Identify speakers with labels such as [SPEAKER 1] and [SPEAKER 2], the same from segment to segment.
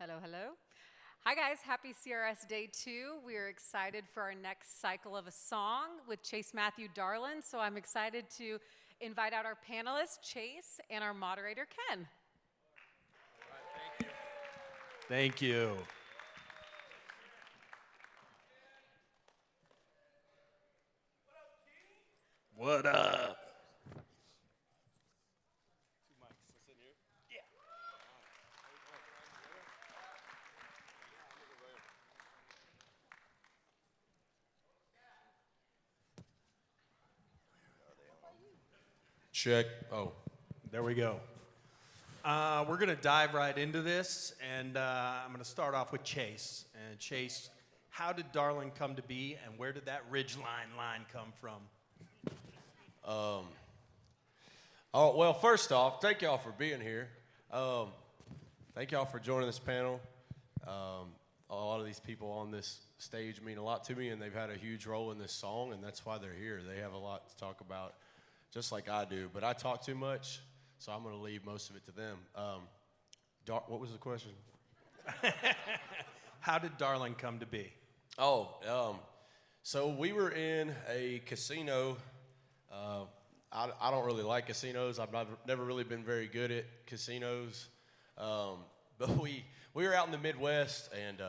[SPEAKER 1] Hello, hello. Hi, guys. Happy CRS Day 2. We're excited for our next cycle of a song with Chase Matthew Darlin. So I'm excited to invite out our panelists, Chase, and our moderator, Ken.
[SPEAKER 2] Thank you. What up? Check. Oh, there we go. We're going to dive right into this, and I'm going to start off with Chase. And Chase, how did Darlin come to be, and where did that ridgeline line come from?
[SPEAKER 3] Oh, well, first off, thank y'all for being here. Thank y'all for joining this panel. A lot of these people on this stage mean a lot to me, and they've had a huge role in this song, and that's why they're here. They have a lot to talk about, just like I do. But I talk too much, so I'm going to leave most of it to them. What was the question?
[SPEAKER 2] How did Darlin come to be?
[SPEAKER 3] So we were in a casino. I don't really like casinos. I've never really been very good at casinos. But we were out in the Midwest, and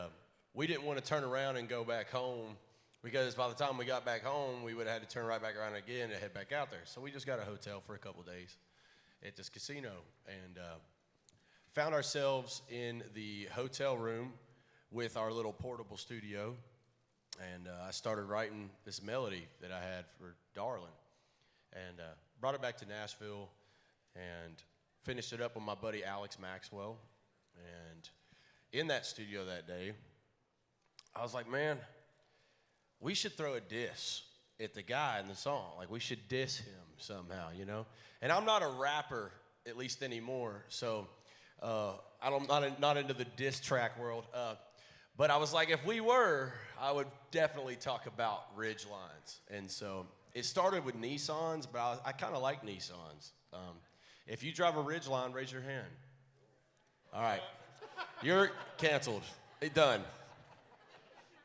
[SPEAKER 3] we didn't want to turn around and go back home because by the time we got back home, we would have had to turn right back around again and head back out there. So we just got a hotel for a couple of days at this casino and found ourselves in the hotel room with our little portable studio. And I started writing this melody that I had for Darlin. And brought it back to Nashville and finished it up with my buddy Alex Maxwell. And in that studio that day, I was like, man, we should throw a diss at the guy in the song. Like, we should diss him somehow, you know? And I'm not a rapper, at least anymore, so I'm not into the diss track world. But I was like, if we were, I would definitely talk about ridge lines. And so it started with Nissans, but I kind of like Nissans. If you drive a ridge line, raise your hand. All right. You're canceled. Done.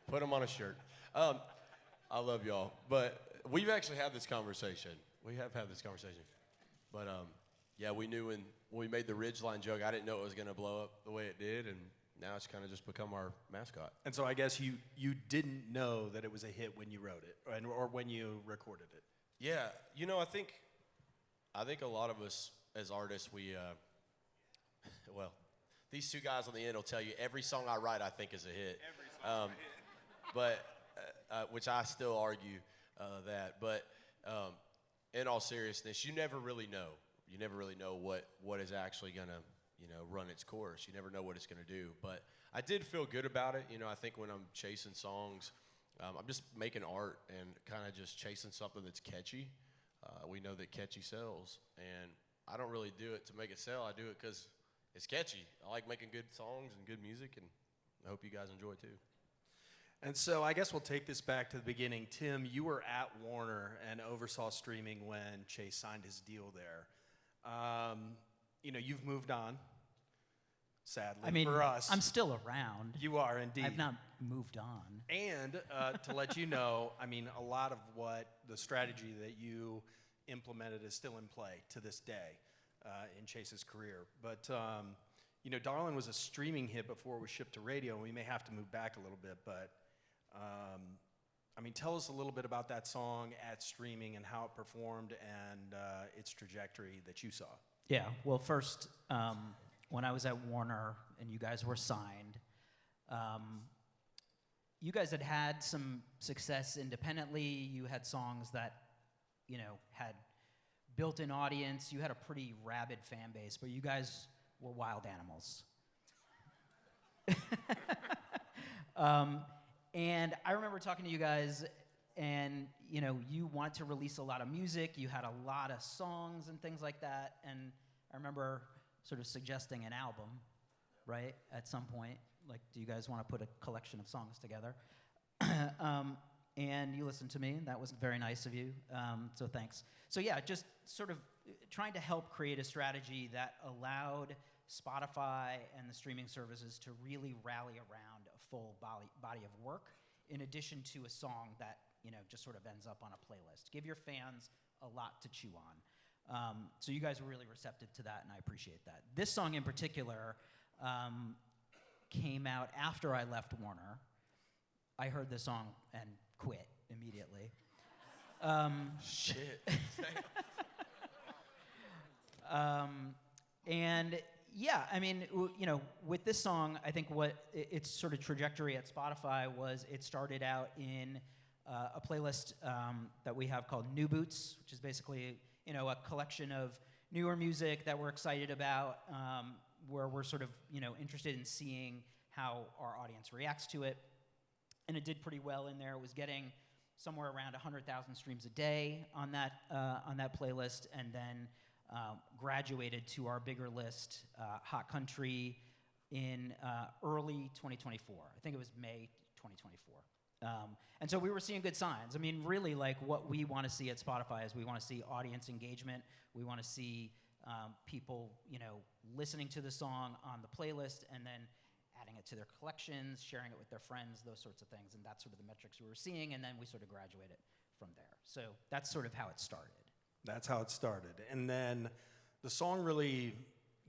[SPEAKER 3] Put them on a shirt. I love y'all. But we've actually had this conversation. We have had this conversation. But yeah, we knew when we made the ridge line joke, I didn't know it was going to blow up the way it did. And now it's kind of just become our mascot.
[SPEAKER 2] And so I guess you didn't know that it was a hit when you wrote it or when you recorded it.
[SPEAKER 3] Yeah, you know, I think a lot of us as artists, well, these two guys on the end will tell you every song I write I think is a hit.
[SPEAKER 2] Every song is a hit.
[SPEAKER 3] But which I still argue that. But in all seriousness, you never really know. You never really know what is actually gonna run its course. You never know what it's gonna do. But I did feel good about it. You know, I think when I'm chasing songs, I'm just making art and kind of just chasing something that's catchy. We know that catchy sells, and I don't really do it to make it sell. I do it because it's catchy. I like making good songs and good music, and I hope you guys enjoy too.
[SPEAKER 2] And so I guess we'll take this back to the beginning. Tim, you were at Warner and oversaw streaming when Chase signed his deal there. You've moved on, sadly, for us.
[SPEAKER 4] I'm still around.
[SPEAKER 2] You are indeed.
[SPEAKER 4] I've not moved on.
[SPEAKER 2] And to let you know, a lot of what the strategy that you implemented is still in play to this day in Chase's career. But, Darlin was a streaming hit before it was shipped to radio, and we may have to move back a little bit. But, tell us a little bit about that song at streaming and how it performed and its trajectory that you saw.
[SPEAKER 4] Yeah, well, first, when I was at Warner and you guys were signed, you guys had some success independently. You had songs that, had built-in audience. You had a pretty rabid fan base, but you guys were wild animals. And I remember talking to you guys, and, you wanted to release a lot of music. You had a lot of songs and things like that, and I remember sort of suggesting an album, right, at some point. Like, do you guys want to put a collection of songs together? And you listened to me, and that was very nice of you, so thanks. So yeah, just sort of trying to help create a strategy that allowed Spotify and the streaming services to really rally around a full body of work, in addition to a song that just sort of ends up on a playlist. Give your fans a lot to chew on. So you guys were really receptive to that, and I appreciate that. This song in particular came out after I left Warner. I heard this song and quit immediately.
[SPEAKER 3] Shit.
[SPEAKER 4] And yeah, I mean, with this song, I think what its sort of trajectory at Spotify was, it started out in a playlist that we have called New Boots, which is basically, a collection of newer music that we're excited about, where we're sort of, interested in seeing how our audience reacts to it. And it did pretty well in there. It was getting somewhere around 100,000 streams a day on that playlist, and then graduated to our bigger list, Hot Country, in early 2024. I think it was May 2024. And so we were seeing good signs. I mean, really, like, what we want to see at Spotify is we want to see audience engagement. We want to see people, listening to the song on the playlist and then adding it to their collections, sharing it with their friends, those sorts of things. And that's sort of the metrics we were seeing, and then we sort of graduated from there. So that's sort of how it started.
[SPEAKER 2] That's how it started. And then the song really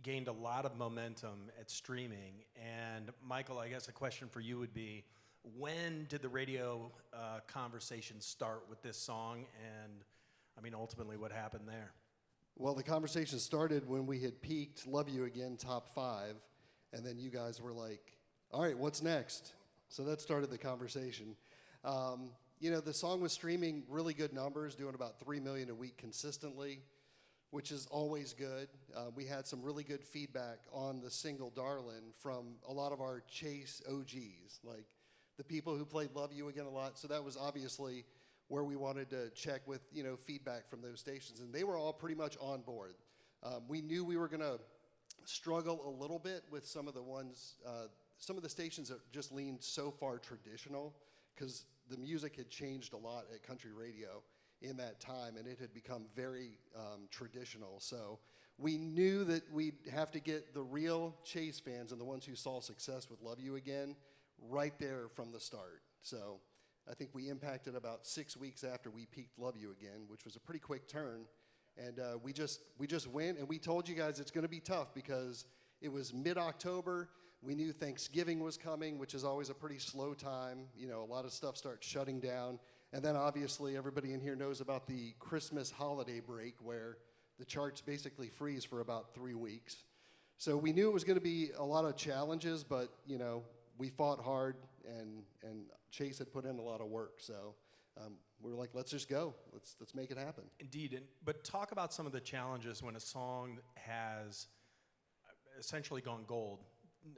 [SPEAKER 2] gained a lot of momentum at streaming. And Michael, I guess a question for you would be, when did the radio conversation start with this song? And I mean, ultimately, what happened there?
[SPEAKER 5] Well, the conversation started when we had peaked Love You Again top 5, and then you guys were like, all right, what's next? So that started the conversation. The song was streaming really good numbers, doing about 3 million a week consistently, which is always good. We had some really good feedback on the single Darlin from a lot of our Chase OGs, like the people who played Love You Again a lot. So that was obviously where we wanted to check with, feedback from those stations. And they were all pretty much on board. We knew we were going to struggle a little bit with some of the stations that just leaned so far traditional, because the music had changed a lot at country radio in that time, and it had become very traditional. So we knew that we'd have to get the real Chase fans and the ones who saw success with Love You Again right there from the start. So I think we impacted about 6 weeks after we peaked Love You Again, which was a pretty quick turn. And we just went, and we told you guys it's going to be tough because it was mid-October. We knew Thanksgiving was coming, which is always a pretty slow time. A lot of stuff starts shutting down. And then obviously everybody in here knows about the Christmas holiday break, where the charts basically freeze for about 3 weeks. So we knew it was going to be a lot of challenges, but we fought hard, and Chase had put in a lot of work. So we were like, let's just go. Let's make it happen.
[SPEAKER 2] Indeed. But talk about some of the challenges when a song has essentially gone gold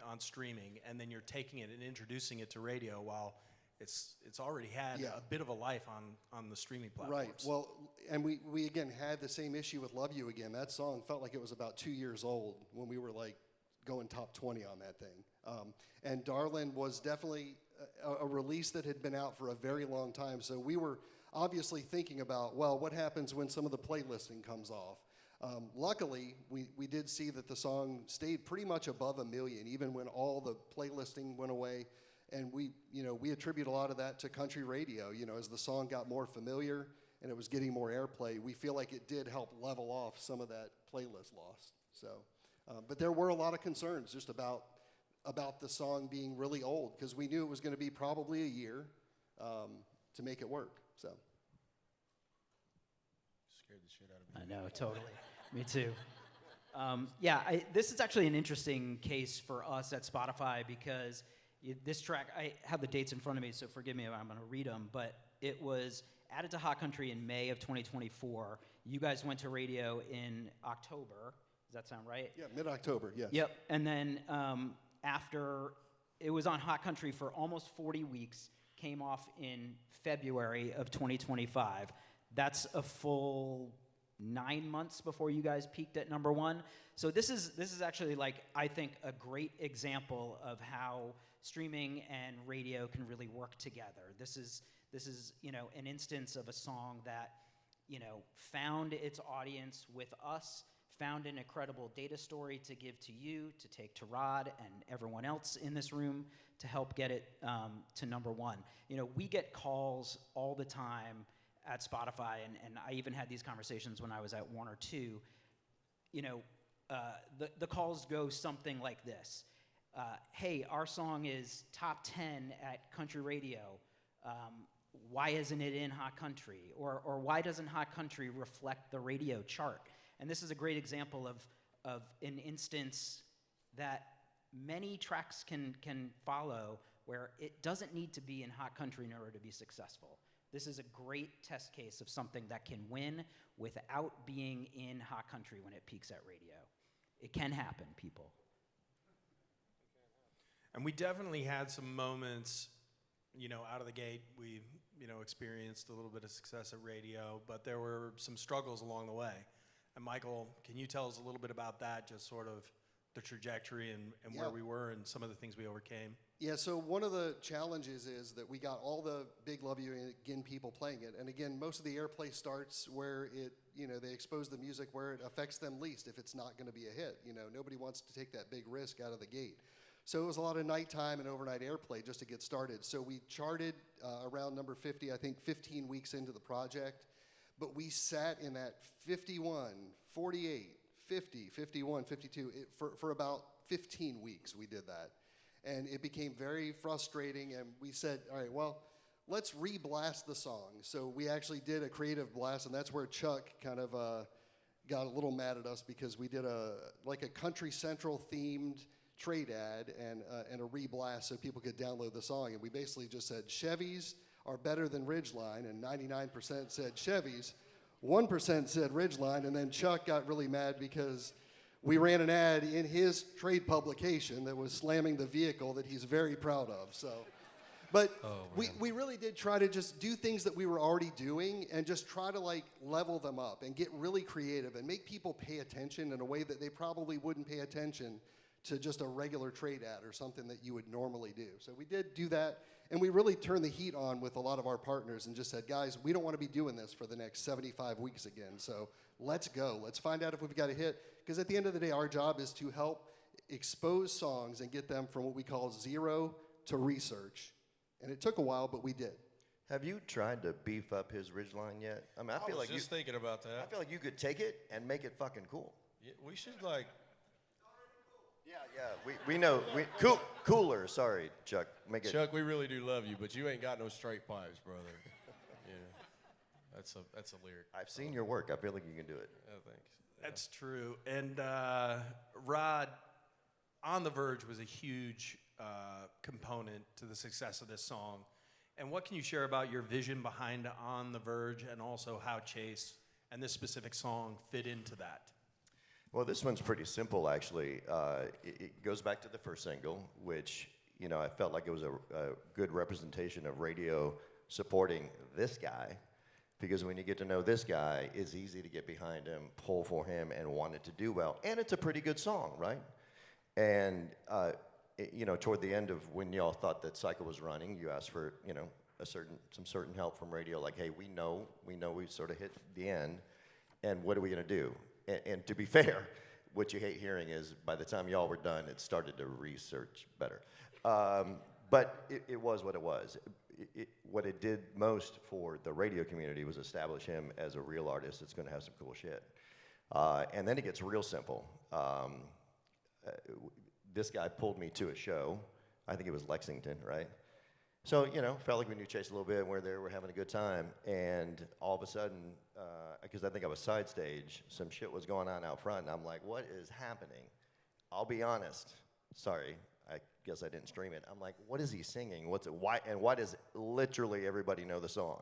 [SPEAKER 2] on streaming, and then you're taking it and introducing it to radio while it's already had a bit of a life on the streaming platforms.
[SPEAKER 5] Right. Well, and we again had the same issue with Love You Again. That song felt like it was about 2 years old when we were like going top 20 on that thing. And Darlin was definitely a release that had been out for a very long time. So we were obviously thinking about, well, what happens when some of the playlisting comes off? Luckily, we did see that the song stayed pretty much above 1 million, even when all the playlisting went away. And we attribute a lot of that to country radio. As the song got more familiar and it was getting more airplay, we feel like it did help level off some of that playlist loss. So, but there were a lot of concerns just about the song being really old, because we knew it was going to be probably a year to make it work. So.
[SPEAKER 3] Scared the shit out of me.
[SPEAKER 4] I know, totally. Me too. This is actually an interesting case for us at Spotify, because this track, I have the dates in front of me, so forgive me if I'm going to read them, but it was added to Hot Country in May of 2024. You guys went to radio in October. Does that sound right?
[SPEAKER 5] Yeah, mid-October, yes.
[SPEAKER 4] Yep. And then after it was on Hot Country for almost 40 weeks, came off in February of 2025. That's a full 9 months before you guys peaked at number 1. So this is actually, like, I think, a great example of how streaming and radio can really work together. This is an instance of a song that found its audience with us, found an incredible data story to give to you, to take to Rod and everyone else in this room to help get it to #1. You know, we get calls all the time at Spotify, and I even had these conversations when I was at Warner too. You know, the calls go something like this. Hey, our song is top 10 at country radio. Why isn't it in Hot Country? Or why doesn't Hot Country reflect the radio chart? And this is a great example of an instance that many tracks can follow where it doesn't need to be in Hot Country in order to be successful. This is a great test case of something that can win without being in Hot Country when it peaks at radio. It can happen, people.
[SPEAKER 2] And we definitely had some moments, you know, out of the gate. We, you know, experienced a little bit of success at radio, but there were some struggles along the way. And Michael, can you tell us a little bit about that, just sort of the trajectory and
[SPEAKER 5] Yeah.
[SPEAKER 2] where we were and some of the things we overcame?
[SPEAKER 5] Yeah, so one of the challenges is that we got all the big Love You Again people playing it. And again, most of the airplay starts where it, you know, they expose the music where it affects them least if it's not going to be a hit. You know, nobody wants to take that big risk out of the gate. So it was a lot of nighttime and overnight airplay just to get started. So we charted around number 50, I think 15 weeks into the project. But we sat in that 51, 48, 50, 51, 52, for about 15 weeks we did that. And it became very frustrating, and we said, all right, well, let's re-blast the song. So we actually did a creative blast, and that's where Chuck kind of got a little mad at us because we did a Country Central themed trade ad and a re-blast so people could download the song. And we basically just said Chevys are better than Ridgeline, and 99% said Chevys. 1% said Ridgeline, and then Chuck got really mad because we ran an ad in his trade publication that was slamming the vehicle that he's very proud of. So, but we really did try to just do things that we were already doing and just try to like level them up and get really creative and make people pay attention in a way that they probably wouldn't pay attention to just a regular trade ad or something that you would normally do. So we did do that, and we really turned the heat on with a lot of our partners and just said, guys, we don't want to be doing this for the next 75 weeks again, so let's go. Let's find out if we've got a hit, because at the end of the day, our job is to help expose songs and get them from what we call zero to research. And it took a while, but we did.
[SPEAKER 6] Have you tried to beef up his Ridgeline yet? I mean, I feel
[SPEAKER 3] was
[SPEAKER 6] like
[SPEAKER 3] just thinking about that.
[SPEAKER 6] I feel like you could take it and make it fucking cool.
[SPEAKER 3] Yeah, we should like.
[SPEAKER 6] Yeah, we know. Cooler, sorry, Chuck. Make it.
[SPEAKER 3] Chuck, we really do love you, but you ain't got no straight pipes, brother. Yeah, that's a lyric.
[SPEAKER 6] I've seen your work. I feel like you can do it.
[SPEAKER 3] Oh, thanks.
[SPEAKER 2] That's true. And Rod, On the Verge was a huge component to the success of this song. And what can you share about your vision behind On the Verge, and also how Chase and this specific song fit into that?
[SPEAKER 6] Well, this one's pretty simple, actually. It goes back to the first single, which, you know, I felt like it was a good representation of radio supporting this guy, because when you get to know this guy, it's easy to get behind him, pull for him, and want it to do well. And it's a pretty good song, right? And, you know, toward the end of when y'all thought that cycle was running, you asked for, you know, some certain help from radio, like, hey, we know we sort of hit the end, and what are we gonna do? And to be fair, what you hate hearing is by the time y'all were done, it started to research better. But it was what it was. What it did most for the radio community was establish him as a real artist that's going to have some cool shit. And then it gets real simple. This guy pulled me to a show. I think it was Lexington, right? So, you know, felt like we knew Chase a little bit, and we're there, we're having a good time. And all of a sudden, because I think I was side stage, some shit was going on out front, and I'm like, what is happening? I'll be honest. Sorry, I guess I didn't stream it. I'm like, what is he singing? What's it? Why? And why does literally everybody know the song?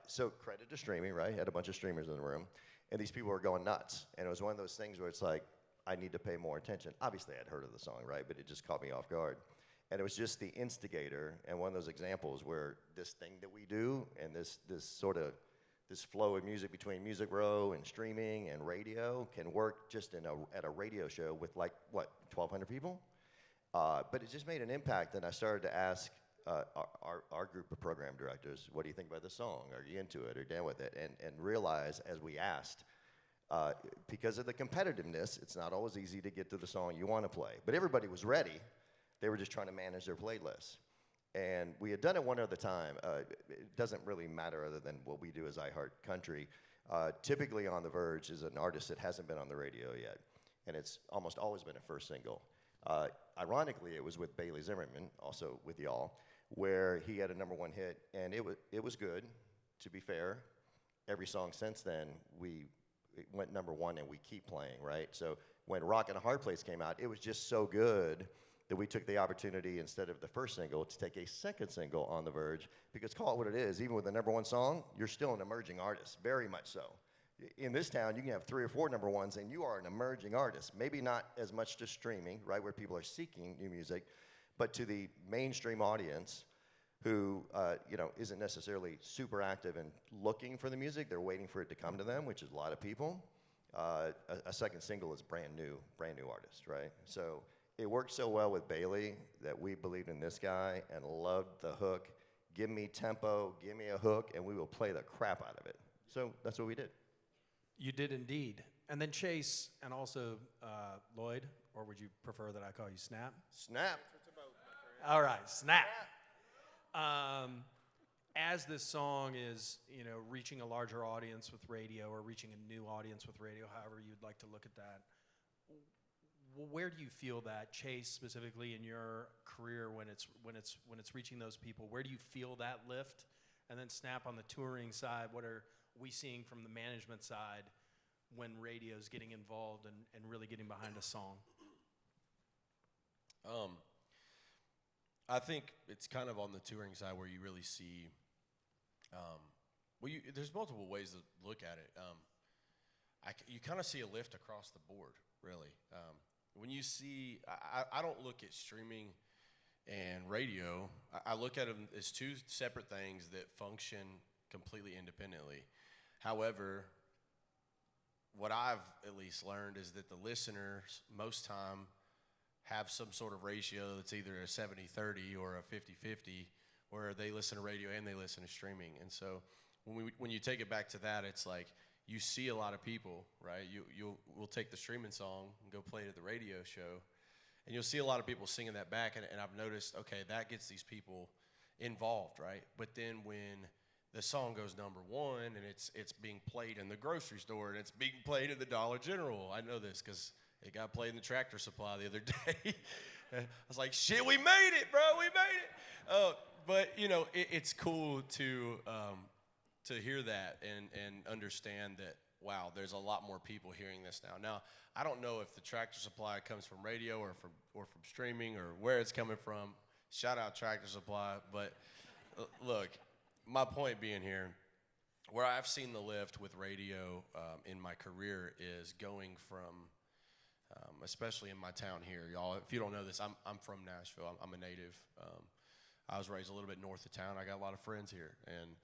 [SPEAKER 6] So credit to streaming, right? Had a bunch of streamers in the room, and these people were going nuts. And it was one of those things where it's like, I need to pay more attention. Obviously, I'd heard of the song, right? But it just caught me off guard. And it was just the instigator, and one of those examples where this thing that we do, and this flow of music between Music Row and streaming and radio can work just at a radio show with like, what, 1,200 people? But it just made an impact, and I started to ask our group of program directors, what do you think about this song? Are you into it or down with it? And realize, as we asked, Because of the competitiveness, it's not always easy to get to the song you want to play. But everybody was ready. They were just trying to manage their playlists. And we had done it one other time. It doesn't really matter other than what we do as iHeart Country. Typically On the Verge is an artist that hasn't been on the radio yet. And it's almost always been a first single. Ironically, it was with Bailey Zimmerman, also with y'all, where he had a #1 hit. And it was good, to be fair. Every song since then, it went #1 and we keep playing, right? So when Rockin' a Hard Place came out, it was just so good that we took the opportunity, instead of the first single, to take a second single, On the Verge, because call it what it is, even with a #1 song, you're still an emerging artist, very much so. In this town, you can have 3 or 4 #1s, and you are an emerging artist. Maybe not as much to streaming, right, where people are seeking new music, but to the mainstream audience who, isn't necessarily super active and looking for the music. They're waiting for it to come to them, which is a lot of people. A second single is brand new artist, right? So it worked so well with Bailey that we believed in this guy and loved the hook. Give me tempo, give me a hook, and we will play the crap out of it. So that's what we did.
[SPEAKER 2] You did indeed. And then Chase and also Lloyd, or would you prefer that I call you Snap?
[SPEAKER 6] Snap.
[SPEAKER 2] All right, Snap. As this song is, reaching a larger audience with radio or reaching a new audience with radio, however you'd like to look at that, where do you feel that, Chase, specifically in your career, when it's reaching those people? Where do you feel that lift? And then Snap, on the touring side, what are we seeing from the management side when radio's getting involved and really getting behind a song?
[SPEAKER 3] I think it's kind of on the touring side where you really see, there's multiple ways to look at it. You kind of see a lift across the board, really. When you see, I don't look at streaming and radio. I look at them as 2 separate things that function completely independently. However, what I've at least learned is that the listeners most time have some sort of ratio that's either a 70-30 or a 50-50, where they listen to radio and they listen to streaming. And so when you take it back to that, it's like you see a lot of people, right? We'll take the streaming song and go play it at the radio show, and you'll see a lot of people singing that back, and I've noticed, okay, that gets these people involved, right? But then when the song goes #1 and it's being played in the grocery store and it's being played at the Dollar General, I know this because it got played in the Tractor Supply the other day. I was like, shit, we made it, bro, we made it. But, it's cool to hear that and understand that, wow, there's a lot more people hearing this now. Now, I don't know if the Tractor Supply comes from radio or from streaming or where it's coming from. Shout out Tractor Supply. But, look, my point being here, where I've seen the lift with radio in my career is going from, especially in my town here, y'all. If you don't know this, I'm from Nashville. I'm a native. I was raised a little bit north of town. I got a lot of friends here, and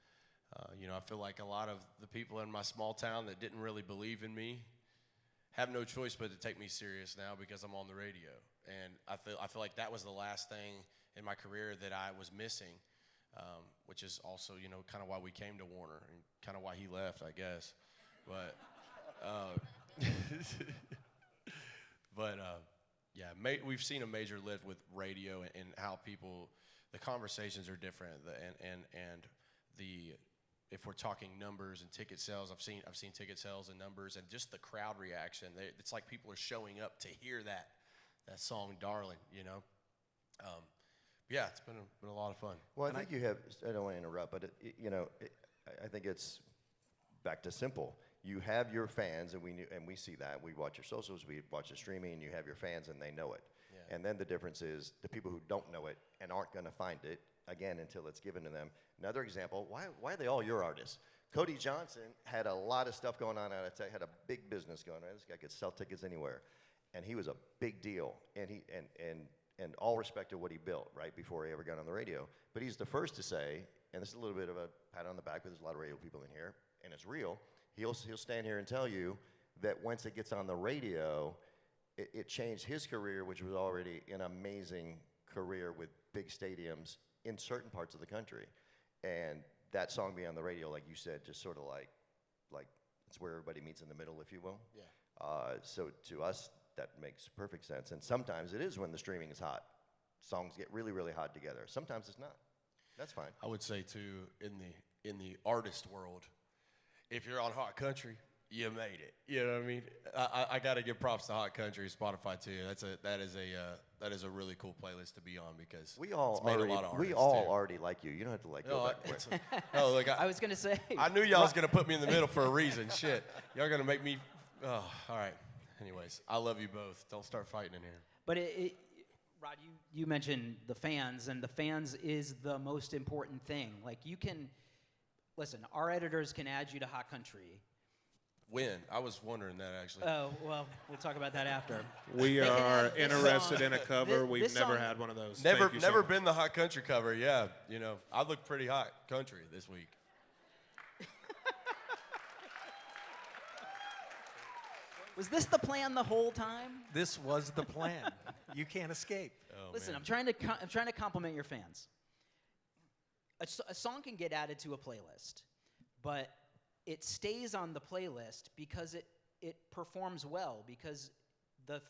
[SPEAKER 3] I feel like a lot of the people in my small town that didn't really believe in me have no choice but to take me serious now because I'm on the radio. And I feel like that was the last thing in my career that I was missing, which is also kind of why we came to Warner and kind of why he left, I guess. But we've seen a major lift with radio and how the conversations are different, and if we're talking numbers and ticket sales, I've seen ticket sales and numbers and just the crowd reaction. It's like people are showing up to hear that song, Darlin. Yeah, it's been a lot of fun.
[SPEAKER 6] Well, I think you have. I don't want to interrupt, but I think it's back to simple. You have your fans, and we see that. We watch your socials, we watch the streaming, and you have your fans, and they know it. Yeah. And then the difference is the people who don't know it and aren't going to find it again until it's given to them. Another example: why are they all your artists? Cody Johnson had a lot of stuff going on out of tech, had a big business going on. This guy could sell tickets anywhere, and he was a big deal. And all respect to what he built right before he ever got on the radio. But he's the first to say, and this is a little bit of a pat on the back, but there's a lot of radio people in here, and it's real. He'll stand here and tell you that once it gets on the radio, it changed his career, which was already an amazing career with big stadiums in certain parts of the country. And that song being on the radio, like you said, just sort of like It's where everybody meets in the middle, if you will.
[SPEAKER 3] Yeah.
[SPEAKER 6] So to us, that makes perfect sense. And sometimes it is when the streaming is hot. Songs get really, really hot together. Sometimes it's not. That's fine.
[SPEAKER 3] I would say too, in the artist world, if you're on Hot Country, you made it. You know what I mean? I got to give props to Hot Country, Spotify too. That is a really cool playlist to be on because
[SPEAKER 6] We all
[SPEAKER 3] it's made
[SPEAKER 6] already,
[SPEAKER 3] a lot of
[SPEAKER 6] we
[SPEAKER 3] artists
[SPEAKER 6] all
[SPEAKER 3] too.
[SPEAKER 6] already like you. You don't have to like go
[SPEAKER 3] No,
[SPEAKER 6] back and forth.
[SPEAKER 3] no, look,
[SPEAKER 4] I was gonna say.
[SPEAKER 3] I knew y'all was gonna put me in the middle for a reason. Shit, y'all gonna make me. Oh, all right. Anyways, I love you both. Don't start fighting in here.
[SPEAKER 4] But Rod, you mentioned the fans, and the fans is the most important thing. Like you can, listen, our editors can add you to Hot Country.
[SPEAKER 3] When? I was wondering that actually.
[SPEAKER 4] Oh, well, we'll talk about that after.
[SPEAKER 7] We
[SPEAKER 4] They can
[SPEAKER 7] are
[SPEAKER 4] add this
[SPEAKER 7] interested
[SPEAKER 4] song-
[SPEAKER 7] in a cover.
[SPEAKER 4] thi-
[SPEAKER 7] We've
[SPEAKER 4] this
[SPEAKER 7] never
[SPEAKER 4] song-
[SPEAKER 7] had one of those.
[SPEAKER 3] Never,
[SPEAKER 7] Thank you so
[SPEAKER 3] never
[SPEAKER 7] much.
[SPEAKER 3] been the Hot Country cover. Yeah, you know, I look pretty hot country this week.
[SPEAKER 4] Was this the plan the whole time?
[SPEAKER 2] This was the plan. You can't escape.
[SPEAKER 3] Oh,
[SPEAKER 4] Listen,
[SPEAKER 3] man.
[SPEAKER 4] I'm trying to compliment your fans. A song can get added to a playlist, but it stays on the playlist because it performs well, because the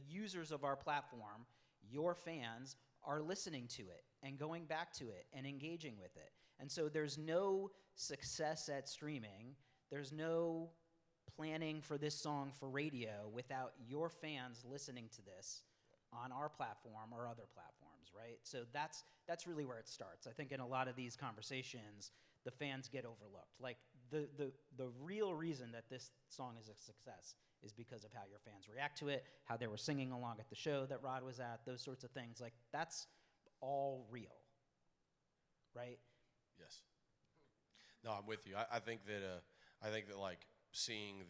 [SPEAKER 4] users of our platform, your fans, are listening to it and going back to it and engaging with it. And so there's no success at streaming. There's no planning for this song for radio without your fans listening to this on our platform or other platforms, right? So that's really where it starts. I think in a lot of these conversations, the fans get overlooked. Like the real reason that this song is a success is because of how your fans react to it, how they were singing along at the show that Rod was at, those sorts of things. Like that's all real, right?
[SPEAKER 3] Yes. No, I'm with you. I think that like seeing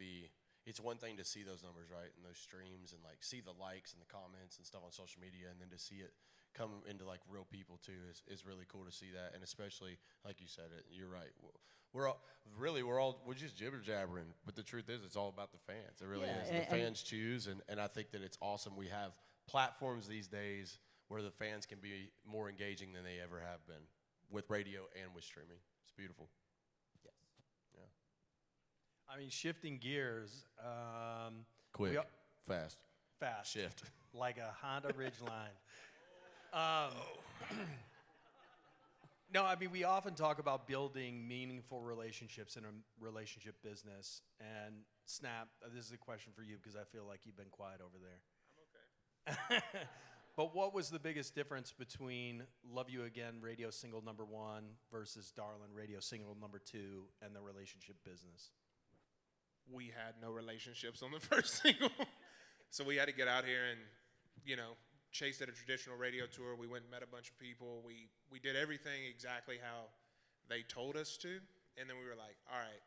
[SPEAKER 3] it's one thing to see those numbers, right, and those streams, and like see the likes and the comments and stuff on social media, and then to see it come into like real people too is really cool to see that. And especially like you said it, you're right. We're just jibber jabbering, but the truth is it's all about the fans. It really is. The fans choose, and I think that it's awesome. We have platforms these days where the fans can be more engaging than they ever have been with radio and with streaming. It's beautiful.
[SPEAKER 2] I mean, shifting gears.
[SPEAKER 3] Quick,
[SPEAKER 2] we are-
[SPEAKER 3] fast,
[SPEAKER 2] fast.
[SPEAKER 3] shift.
[SPEAKER 2] Like a Honda Ridgeline. No, I mean, we often talk about building meaningful relationships in a relationship business. And Snap, this is a question for you because I feel like you've been quiet over there. I'm okay. But what was the biggest difference between Love You Again radio single #1 versus Darlin radio single #2 and the relationship business?
[SPEAKER 7] We had no relationships on the first single. So we had to get out here and, chase at a traditional radio tour. We went and met a bunch of people. We did everything exactly how they told us to. And then we were like, all right,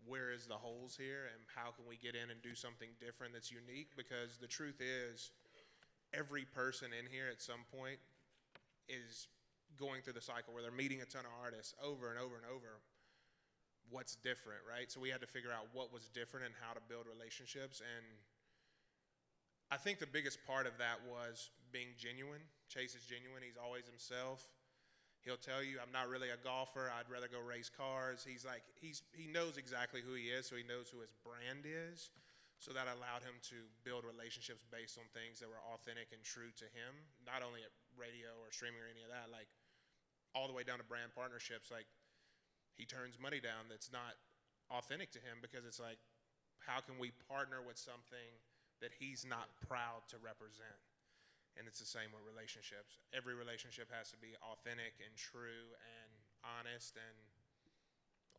[SPEAKER 7] where is the holes here? And how can we get in and do something different that's unique? Because the truth is, every person in here at some point is going through the cycle where they're meeting a ton of artists over and over and over. What's different, right? So we had to figure out what was different and how to build relationships. And I think the biggest part of that was being genuine. Chase is genuine. He's always himself. He'll tell you, I'm not really a golfer. I'd rather go race cars. He's like, he knows exactly who he is, so he knows who his brand is. So that allowed him to build relationships based on things that were authentic and true to him, not only at radio or streaming or any of that, like all the way down to brand partnerships. Like, he turns money down that's not authentic to him because it's like, how can we partner with something that he's not proud to represent? And it's the same with relationships. Every relationship has to be authentic and true and honest and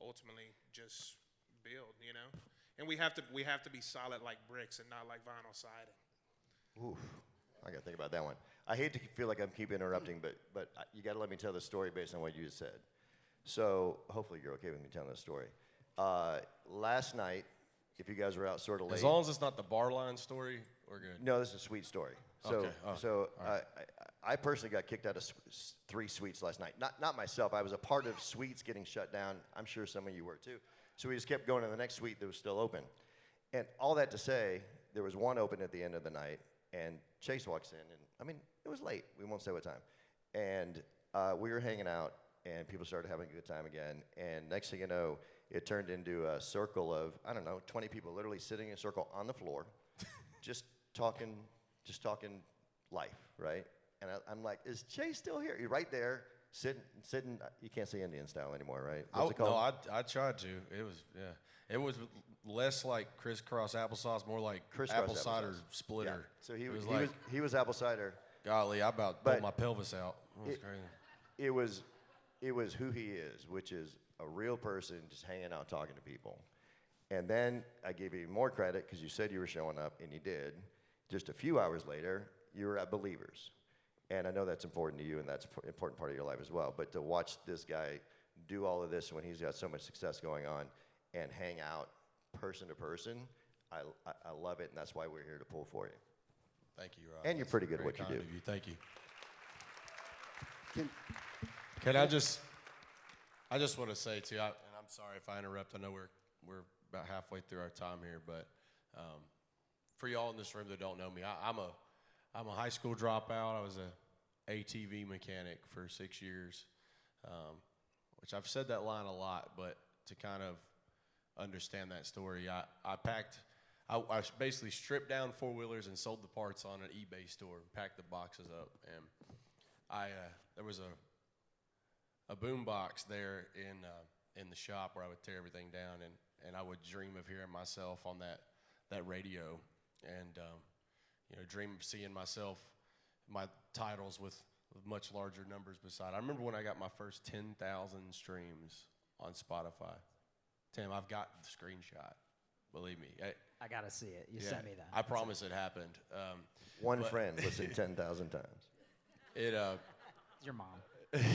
[SPEAKER 7] ultimately just build, And we have to be solid like bricks and not like vinyl siding.
[SPEAKER 6] Oof, I got to think about that one. I hate to feel like I'm keep interrupting, but you got to let me tell the story based on what you just said. So hopefully you're okay with me telling this story. Last night, if you guys were out sort of late.
[SPEAKER 3] As long as it's not the bar line story, we're good.
[SPEAKER 6] No, this is a sweet story. So,
[SPEAKER 3] Okay.
[SPEAKER 6] so I personally got kicked out of 3 suites last night. Not myself. I was a part of suites getting shut down. I'm sure some of you were too. So we just kept going to the next suite that was still open. And all that to say, there was one open at the end of the night, and Chase walks in, and I mean, it was late. We won't say what time. And we were hanging out, and people started having a good time again. And next thing you know, it turned into a circle of, I don't know, 20 people literally sitting in a circle on the floor, just talking life, right? And I'm like, is Chase still here? You're right there, sitting. You can't say Indian style anymore, right? What's it called?
[SPEAKER 3] No, I tried to. It was, yeah. It was less like crisscross applesauce, more like
[SPEAKER 6] Crisscross
[SPEAKER 3] apple cider
[SPEAKER 6] applesauce.
[SPEAKER 3] splitter.
[SPEAKER 6] Yeah. So
[SPEAKER 3] It
[SPEAKER 6] he was apple cider.
[SPEAKER 3] golly, I about
[SPEAKER 6] But
[SPEAKER 3] pulled my pelvis out. It was crazy.
[SPEAKER 6] It was who he is, which is a real person just hanging out talking to people. And then I gave you more credit because you said you were showing up, and you did. Just a few hours later, you were at Believers. And I know that's important to you, and that's an important part of your life as well. But to watch this guy do all of this when he's got so much success going on and hang out person to person, I love it, and that's why we're here to pull for you.
[SPEAKER 3] Thank you, Rob.
[SPEAKER 6] And you're
[SPEAKER 3] That's
[SPEAKER 6] pretty good at
[SPEAKER 3] very
[SPEAKER 6] what you
[SPEAKER 3] kind
[SPEAKER 6] do.
[SPEAKER 3] of you. Thank you.
[SPEAKER 5] Can,
[SPEAKER 3] I just want to say too, and I'm sorry if I interrupt. I know we're about halfway through our time here, but for y'all in this room that don't know me, I'm a high school dropout. I was a ATV mechanic for 6 years, which I've said that line a lot, but to kind of understand that story, I basically stripped down four-wheelers and sold the parts on an eBay store, packed the boxes up, and there was a boom box there in the shop where I would tear everything down, and I would dream of hearing myself on that radio, and dream of seeing myself, my titles with much larger numbers beside. I remember when I got my first 10,000 streams on Spotify. Tim, I've got the screenshot. Believe me.
[SPEAKER 4] I gotta see it. You
[SPEAKER 3] Yeah,
[SPEAKER 4] sent me that.
[SPEAKER 3] I promise it happened.
[SPEAKER 6] One friend listened 10,000 times.
[SPEAKER 3] It
[SPEAKER 4] It's your mom.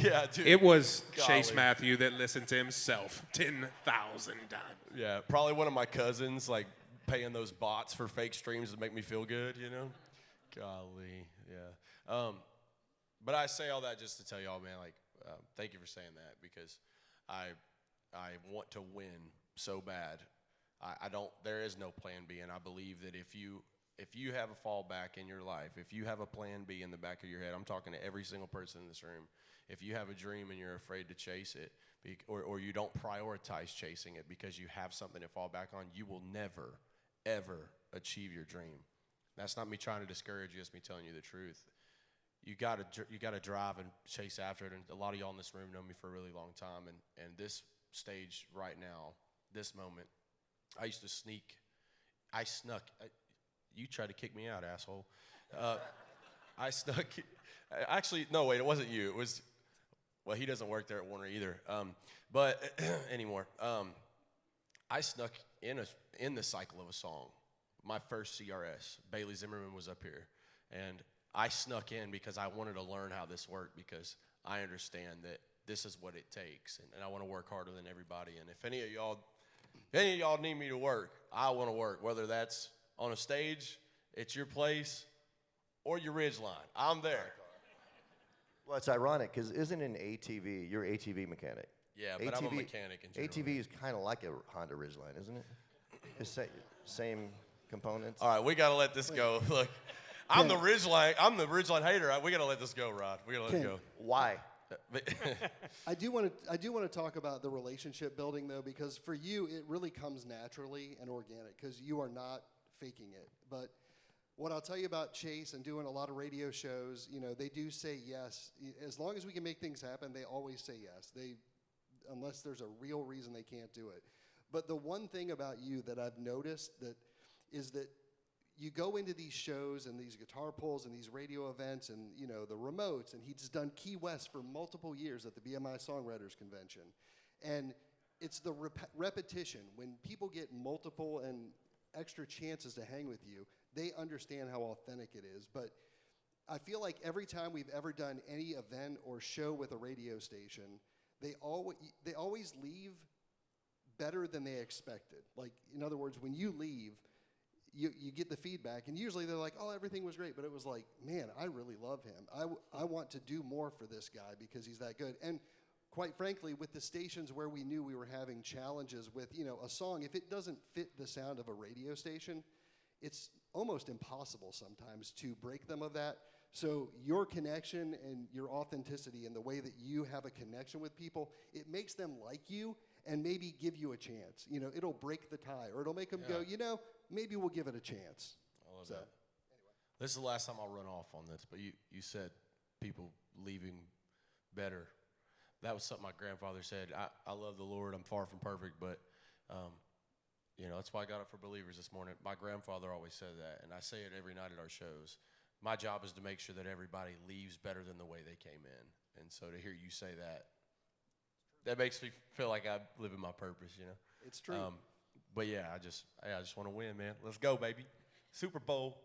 [SPEAKER 3] yeah, dude.
[SPEAKER 7] It was
[SPEAKER 3] Golly.
[SPEAKER 7] Chase Matthew that listened to himself 10,000 times.
[SPEAKER 3] Yeah, probably one of my cousins, like, paying those bots for fake streams to make me feel good, Golly, yeah. But I say all that just to tell y'all, man, like, thank you for saying that, because I want to win so bad. There is no plan B, and I believe that if you have a fallback in your life, if you have a plan B in the back of your head, I'm talking to every single person in this room, if you have a dream and you're afraid to chase it, or you don't prioritize chasing it because you have something to fall back on, you will never, ever achieve your dream. That's not me trying to discourage you, it's me telling you the truth. You gotta drive and chase after it, and a lot of y'all in this room know me for a really long time, and this stage right now, this moment, I used to sneak. I snuck. You tried to kick me out, asshole. I snuck. Actually, no, wait, it wasn't you. It was, well, he doesn't work there at Warner either. But anymore. I snuck in the cycle of a song. My first CRS, Bailey Zimmerman was up here, and I snuck in because I wanted to learn how this worked, because I understand that this is what it takes, and I want to work harder than everybody. And if any of y'all need me to work, I want to work, whether that's on a stage, it's your place, or your ridgeline. I'm there.
[SPEAKER 6] Well, it's ironic because isn't an ATV, you're an ATV mechanic?
[SPEAKER 3] Yeah, but I'm a mechanic in general.
[SPEAKER 6] ATV is kind of like a Honda Ridgeline, isn't it? It's same components.
[SPEAKER 3] All right, we got to let this go. Look, I'm the ridgeline hater. We got to let this go, Rod. We got to let it
[SPEAKER 5] Ken.
[SPEAKER 3] go.
[SPEAKER 6] Why?
[SPEAKER 5] I do want to talk about the relationship building, though, because for you it really comes naturally and organic because you are not faking it. But what I'll tell you about Chase and doing a lot of radio shows, they do say yes. As long as we can make things happen, they always say yes. Unless there's a real reason they can't do it. But the one thing about you that I've noticed is that you go into these shows and these guitar pulls and these radio events and the remotes, and he's done Key West for multiple years at the BMI Songwriters Convention, and it's the repetition. When people get multiple and extra chances to hang with you, they understand how authentic it is. But I feel like every time we've ever done any event or show with a radio station, they always leave better than they expected. Like, in other words, when you leave, you get the feedback, and usually they're like, oh, everything was great, but it was like, man, I really love him. I want to do more for this guy because he's that good. And quite frankly, with the stations where we knew we were having challenges with, a song, if it doesn't fit the sound of a radio station, it's almost impossible sometimes to break them of that. So your connection and your authenticity and the way that you have a connection with people, it makes them like you and maybe give you a chance. You know, it'll break the tie, or it'll make them go, you know, maybe we'll give it a chance.
[SPEAKER 3] I love that. This is the last time I'll run off on this, but you said people leaving better. That was something my grandfather said. I love the Lord. I'm far from perfect, but, you know, that's why I got up for Believers this morning. My grandfather always said that, and I say it every night at our shows. My job is to make sure that everybody leaves better than the way they came in. And so to hear you say that, that makes me feel like I live in my purpose, you know.
[SPEAKER 5] It's true.
[SPEAKER 3] But yeah, I just want to win, man. Let's go, baby. Super Bowl.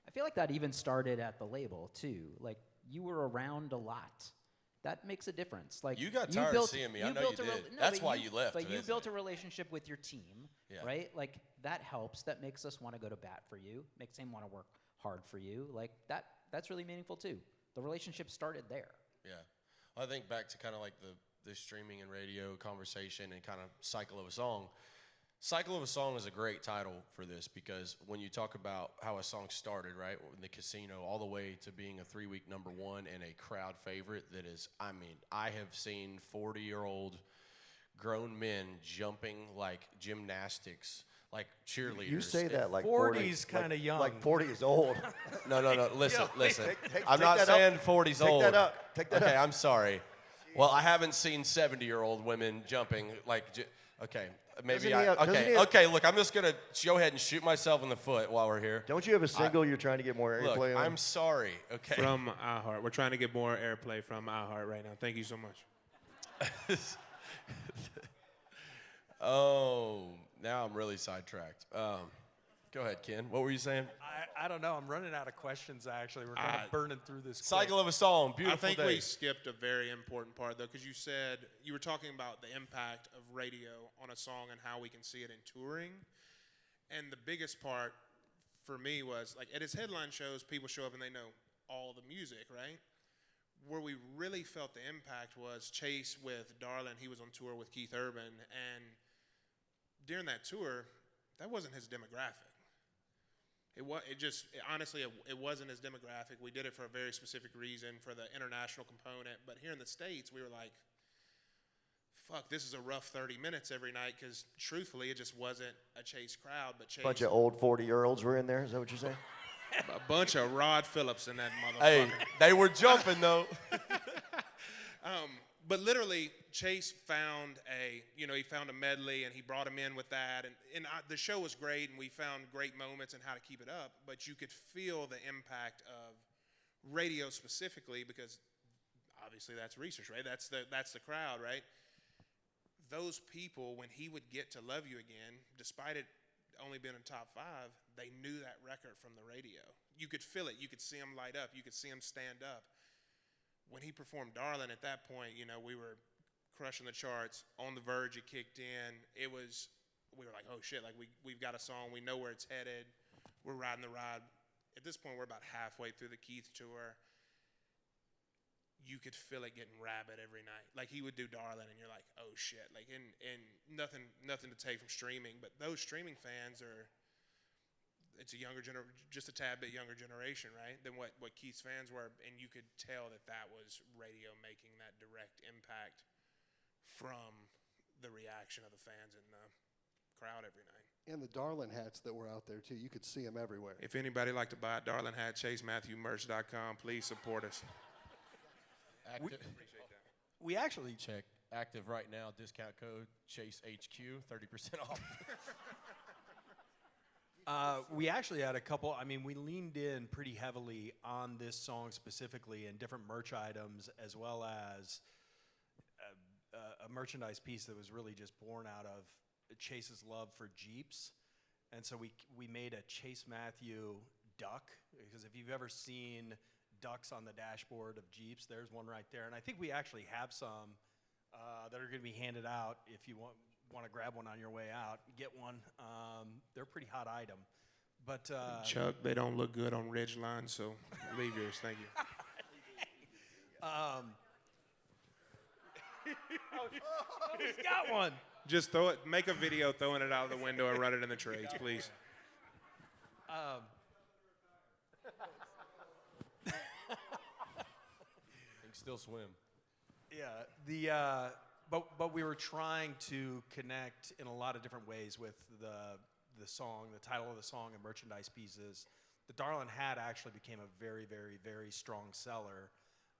[SPEAKER 4] I feel like that even started at the label too. Like you were around a lot. That makes a difference. Like
[SPEAKER 3] you got tired of seeing me. I know you did. That's why you left.
[SPEAKER 4] But you built a relationship with your team,
[SPEAKER 3] Yeah.
[SPEAKER 4] right? Like that helps. That makes us want to go to bat for you. Makes him want to work hard for you. Like that's really meaningful too. The relationship started there.
[SPEAKER 3] Yeah. Well, I think back to kind of like the streaming and radio conversation and kind of cycle of a song. Cycle of a Song is a great title for this because when you talk about how a song started, right, in the casino, all the way to being a 3-week #1 and a crowd favorite that is, I mean, I have seen 40-year-old grown men jumping like gymnastics, like cheerleaders.
[SPEAKER 6] You say that like
[SPEAKER 2] 40's
[SPEAKER 6] 40,
[SPEAKER 2] kinda young.
[SPEAKER 6] Like 40 is old.
[SPEAKER 3] No. Listen. I'm
[SPEAKER 6] take
[SPEAKER 3] not
[SPEAKER 6] that
[SPEAKER 3] saying
[SPEAKER 6] up.
[SPEAKER 3] 40's
[SPEAKER 6] Take
[SPEAKER 3] old.
[SPEAKER 6] that up. Take that
[SPEAKER 3] okay,
[SPEAKER 6] up.
[SPEAKER 3] I'm sorry. Well, I haven't seen 70-year-old women jumping like. Okay, maybe Okay, look, I'm just gonna go ahead and shoot myself in the foot while we're here.
[SPEAKER 6] Don't you have a single you're trying to get more
[SPEAKER 3] Look,
[SPEAKER 6] airplay on?
[SPEAKER 3] I'm sorry. Okay.
[SPEAKER 7] From iHeart. We're trying to get more airplay from iHeart right now. Thank you so much.
[SPEAKER 3] Oh, now I'm really sidetracked. Go ahead, Ken. What were you saying?
[SPEAKER 2] I don't know. I'm running out of questions, actually. We're kind of burning through this.
[SPEAKER 3] Cycle of a Song.
[SPEAKER 7] I
[SPEAKER 3] Beautiful
[SPEAKER 7] think
[SPEAKER 3] day.
[SPEAKER 7] we skipped a very important part, though, because you said you were talking about the impact of radio on a song and how we can see it in touring. And the biggest part for me was, like, at his headline shows, people show up and they know all the music, right? Where we really felt the impact was Chase with Darlin. He was on tour with Keith Urban. And during that tour, that wasn't his demographic. Honestly, it wasn't his demographic. We did it for a very specific reason, for the international component. But here in the States, we were like, fuck, this is a rough 30 minutes every night because, truthfully, it just wasn't a Chase crowd. But Chase,
[SPEAKER 6] Bunch of old 40-year-olds were in there. Is that what you're saying?
[SPEAKER 7] a bunch of Rod Phillips in that motherfucker.
[SPEAKER 3] Hey, they were jumping though.
[SPEAKER 7] But literally, Chase found he found a medley and he brought him in with that. The show was great and we found great moments and how to keep it up. But you could feel the impact of radio specifically because obviously that's research, right? That's the crowd, right? Those people, when he would get to Love You Again, despite it only being in top 5, they knew that record from the radio. You could feel it. You could see him light up. You could see him stand up. When he performed Darlin, at that point, we were crushing the charts. On the Verge, it kicked in. We were like, oh shit, like we've got a song. We know where it's headed. We're riding the ride. At this point, we're about halfway through the Keith tour. You could feel it getting rabid every night. Like he would do Darlin, and you're like, oh shit. Like, and nothing to take from streaming, but those streaming fans it's a younger just a tad bit younger generation, right, than what Keith's fans were, and you could tell that was radio making that direct impact from the reaction of the fans in the crowd every night.
[SPEAKER 5] And the Darlin hats that were out there, too. You could see them everywhere.
[SPEAKER 7] If anybody like to buy a Darlin hat, ChaseMatthewMerch.com. Please support us.
[SPEAKER 3] Active. We actually check active right now. Discount code ChaseHQ, 30% off.
[SPEAKER 2] We actually had a couple. I mean, we leaned in pretty heavily on this song specifically and different merch items, as well as a merchandise piece that was really just born out of Chase's love for Jeeps. And so we made a Chase Matthew duck, because if you've ever seen ducks on the dashboard of Jeeps, there's one right there. And I think we actually have some that are going to be handed out if you want to grab one on your way out, get one. They're a pretty hot item. But
[SPEAKER 7] Chuck, they don't look good on Ridgeline, so leave yours. Thank you.
[SPEAKER 2] He's got one.
[SPEAKER 7] Just throw it. Make a video throwing it out of the window and run it in the trades, please.
[SPEAKER 3] still swim.
[SPEAKER 2] Yeah, but we were trying to connect in a lot of different ways with the song, the title of the song, and merchandise pieces. The Darlin hat actually became a very, very, very strong seller,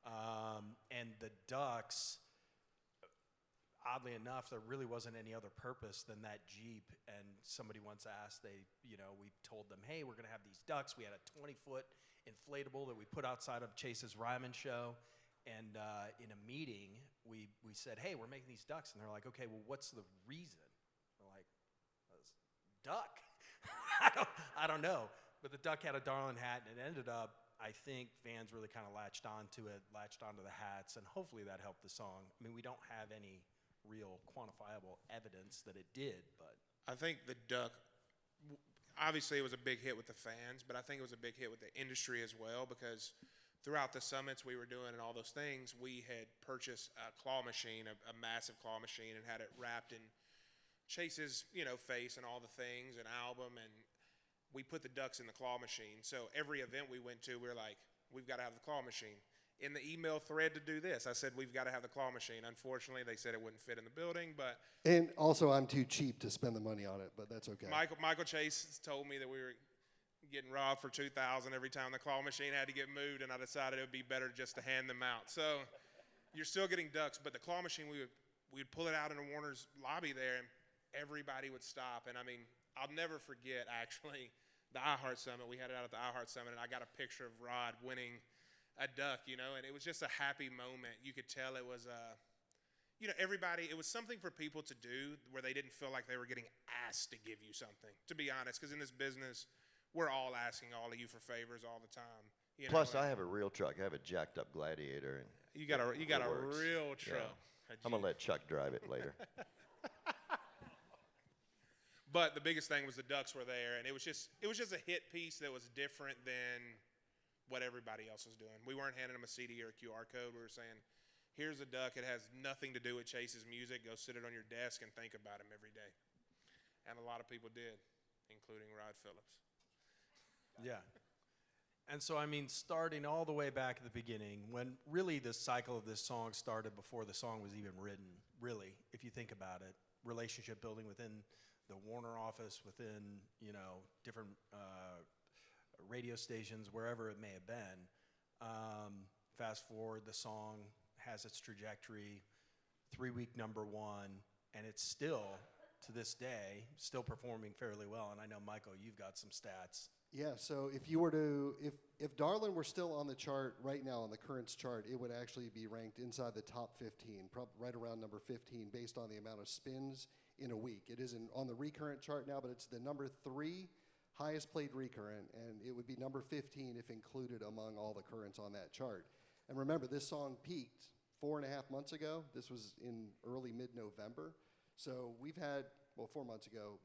[SPEAKER 2] and the ducks. Oddly enough, there really wasn't any other purpose than that Jeep. And somebody once asked, we told them, hey, we're going to have these ducks. We had a 20-foot inflatable that we put outside of Chase's Ryman show. And in a meeting, we said, hey, we're making these ducks. And they're like, okay, well, what's the reason? We're like, duck. I don't know. But the duck had a Darlin hat, and it ended up, I think fans really kind of latched onto the hats, and hopefully that helped the song. I mean, we don't have any real quantifiable evidence that it did, but
[SPEAKER 7] I think the duck, obviously it was a big hit with the fans, but I think it was a big hit with the industry as well, because throughout the summits we were doing and all those things, we had purchased a claw machine, a massive claw machine, and had it wrapped in Chase's, face and all the things, an album, and we put the ducks in the claw machine. So every event we went to, we were like, we've got to have the claw machine. In the email thread to do this, I said, we've got to have the claw machine. Unfortunately, they said it wouldn't fit in the building, but...
[SPEAKER 5] And also, I'm too cheap to spend the money on it, but that's okay.
[SPEAKER 7] Michael Chase told me that we were getting robbed for $2,000 every time the claw machine had to get moved, and I decided it would be better just to hand them out. So you're still getting ducks, but the claw machine, we'd pull it out in the Warner's lobby there, and everybody would stop. And, I mean, I'll never forget, actually, the iHeart Summit. We had it out at the iHeart Summit, and I got a picture of Rod winning a duck, and it was just a happy moment. You could tell it was, everybody, it was something for people to do where they didn't feel like they were getting asked to give you something, to be honest, because in this business, we're all asking all of you for favors all the time.
[SPEAKER 6] Plus, I have a real truck. I have a jacked up Gladiator. And
[SPEAKER 7] you got a
[SPEAKER 6] works.
[SPEAKER 7] real truck.
[SPEAKER 6] Yeah. I'm going to let Chuck drive it later.
[SPEAKER 7] But the biggest thing was the ducks were there, and it was just a hit piece that was different than what everybody else was doing. We weren't handing them a CD or a QR code. We were saying, here's a duck. It has nothing to do with Chase's music. Go sit it on your desk and think about him every day. And a lot of people did, including Rod Phillips.
[SPEAKER 2] yeah. And so, I mean, starting all the way back at the beginning, when really the cycle of this song started before the song was even written, really, if you think about it, relationship building within the Warner office, within, different radio stations, wherever it may have been. Fast forward, the song has its trajectory, 3-week #1, and it's still, to this day, still performing fairly well. And I know, Michael, you've got some stats.
[SPEAKER 5] Yeah, so if Darlin were still on the chart right now, on the currents chart, it would actually be ranked inside the top 15, right around number 15, based on the amount of spins in a week. It isn't on the recurrent chart now, but it's the number 3 highest played recurrent, and it would be number 15 if included among all the currents on that chart. And remember, this song peaked 4.5 months ago. This was in early mid-November. So we've had, 4 months ago,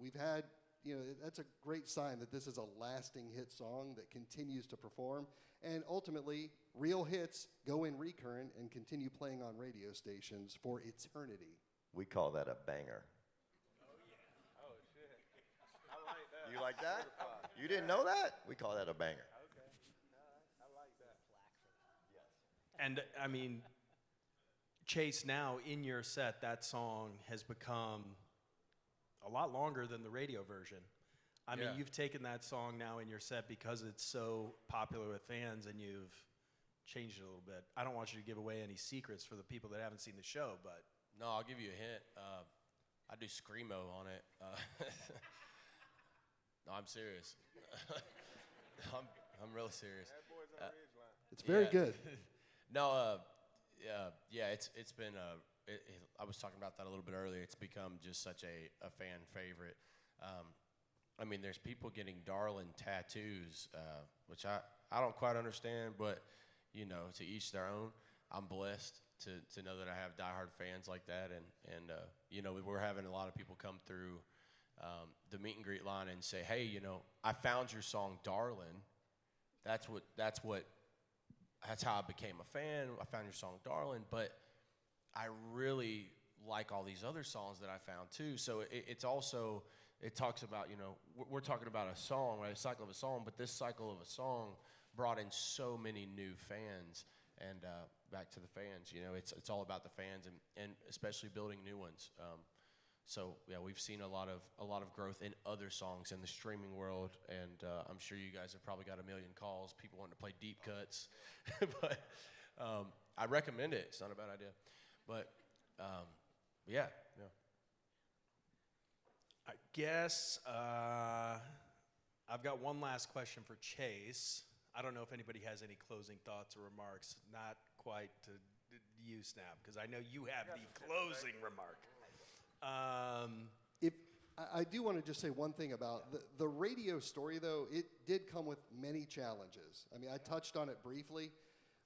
[SPEAKER 5] that's a great sign that this is a lasting hit song that continues to perform. And ultimately, real hits go in recurrent and continue playing on radio stations for eternity.
[SPEAKER 6] We call that a banger. You like that? You didn't know that? We call that a banger.
[SPEAKER 7] Okay. I like that.
[SPEAKER 2] And I mean, Chase, now in your set, that song has become a lot longer than the radio version. I mean, you've taken that song now in your set because it's so popular with fans, and you've changed it a little bit. I don't want you to give away any secrets for the people that haven't seen the show, but.
[SPEAKER 3] No, I'll give you a hint. I do screamo on it. No, I'm serious. I'm really serious.
[SPEAKER 5] It's very good.
[SPEAKER 3] No, it's been. I was talking about that a little bit earlier. It's become just such a fan favorite. I mean, there's people getting Darlin tattoos, which I don't quite understand, but to each their own. I'm blessed to know that I have diehard fans like that, and we're having a lot of people come through the meet and greet line and say, hey, I found your song Darlin. That's how I became a fan. I found your song Darlin, but I really like all these other songs that I found too. So it's also, it talks about, we're talking about a song, right? A cycle of a song, but this cycle of a song brought in so many new fans. and back to the fans. You know, it's all about the fans, and especially building new ones. So yeah, we've seen a lot of growth in other songs in the streaming world, and I'm sure you guys have probably got a million calls, people wanting to play deep cuts, but I recommend it. It's not a bad idea, but yeah.
[SPEAKER 2] I guess I've got one last question for Chase. I don't know if anybody has any closing thoughts or remarks. Not quite to you, Snap, because I know you have the closing remark.
[SPEAKER 5] If I do want to just say one thing about the radio story, though, it did come with many challenges. I mean, I touched on it briefly,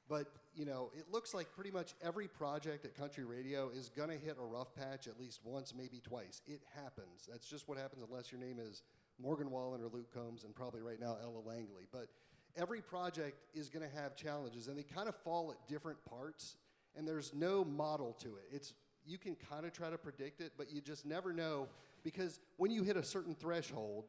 [SPEAKER 5] but you know, it looks like pretty much every project at country radio is gonna hit a rough patch at least once, maybe twice. It happens. That's just what happens unless your name is Morgan Wallen or Luke Combs, and probably right now Ella Langley. But every project is gonna have challenges, and they kind of fall at different parts, and there's no model to it. You can kind of try to predict it, but you just never know, because when you hit a certain threshold,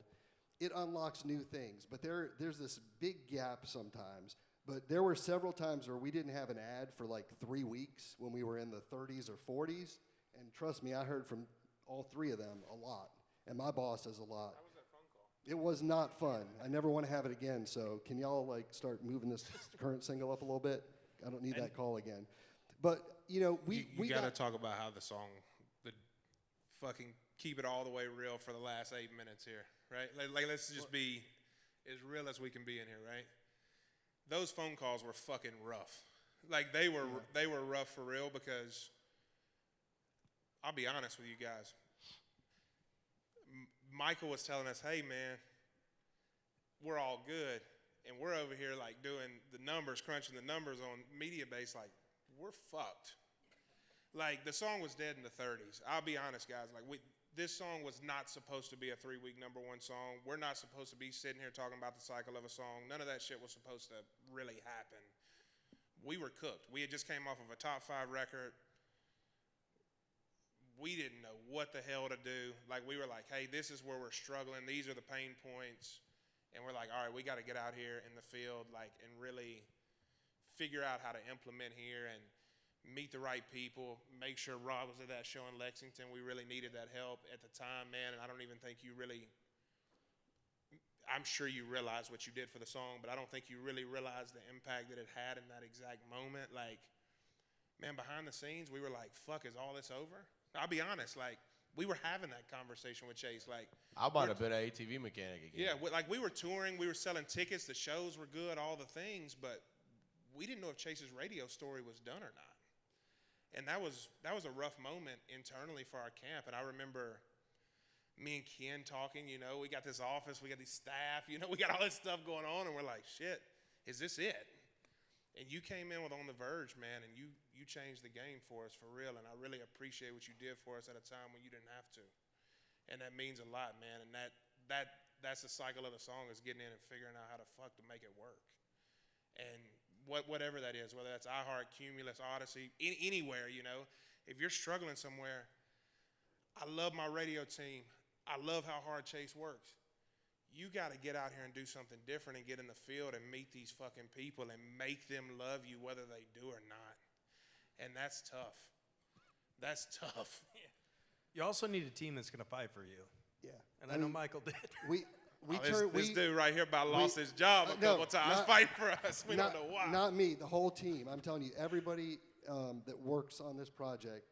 [SPEAKER 5] it unlocks new things. But there's this big gap sometimes. But there were several times where we didn't have an ad for like 3 weeks when we were in the 30s or 40s. And trust me, I heard from all three of them a lot. And my boss does a lot.
[SPEAKER 7] How was that phone call?
[SPEAKER 5] It was not fun. I never want to have it again. So can y'all like start moving this current single up a little bit? I don't need that call again. But you know, we
[SPEAKER 7] got to talk about how the song, the fucking keep it all the way real for the last 8 minutes here, right? Like let's just be as real as we can be in here, right? Those phone calls were fucking rough. Like they were rough for real, because I'll be honest with you guys. Michael was telling us, hey man, we're all good. And we're over here like doing the numbers, crunching the numbers on media base, like we're fucked. Like the song was dead in the 30s. I'll be honest, guys. Like this song was not supposed to be a 3-week #1 song. We're not supposed to be sitting here talking about the cycle of a song. None of that shit was supposed to really happen. We were cooked. We had just came off of a top 5 record. We didn't know what the hell to do. Like we were like, hey, this is where we're struggling. These are the pain points. And we're like, all right, we got to get out here in the field, like, and really figure out how to implement here and meet the right people, make sure Rob was at that show in Lexington. We really needed that help at the time, man, and I don't even think you really, I'm sure you realized what you did for the song, but I don't think you really realized the impact that it had in that exact moment. Like, man, behind the scenes, we were like, fuck, is all this over? I'll be honest, like, we were having that conversation with Chase. Like,
[SPEAKER 3] I bought a bit of ATV mechanic again.
[SPEAKER 7] Yeah, like we were touring, we were selling tickets, the shows were good, all the things, but we didn't know if Chase's radio story was done or not. And that was a rough moment internally for our camp. And I remember me and Ken talking, you know, we got this office, we got these staff, you know, we got all this stuff going on, and we're like, shit, is this it? And you came in with On the Verge, man, and you changed the game for us for real. And I really appreciate what you did for us at a time when you didn't have to. And that means a lot, man. And that's the cycle of the song, is getting in and figuring out how to fuck to make it work. And whatever that is, whether that's iHeart, Cumulus, Odyssey, anywhere, you know, if you're struggling somewhere, I love my radio team. I love how hard Chase works. You got to get out here and do something different and get in the field and meet these fucking people and make them love you whether they do or not. And that's tough. That's tough.
[SPEAKER 2] You also need a team that's going to fight for you.
[SPEAKER 5] Yeah.
[SPEAKER 2] And I know Michael did.
[SPEAKER 7] This dude right here about lost his job a couple times fighting for us. We don't know why.
[SPEAKER 5] Not me, the whole team. I'm telling you, everybody that works on this project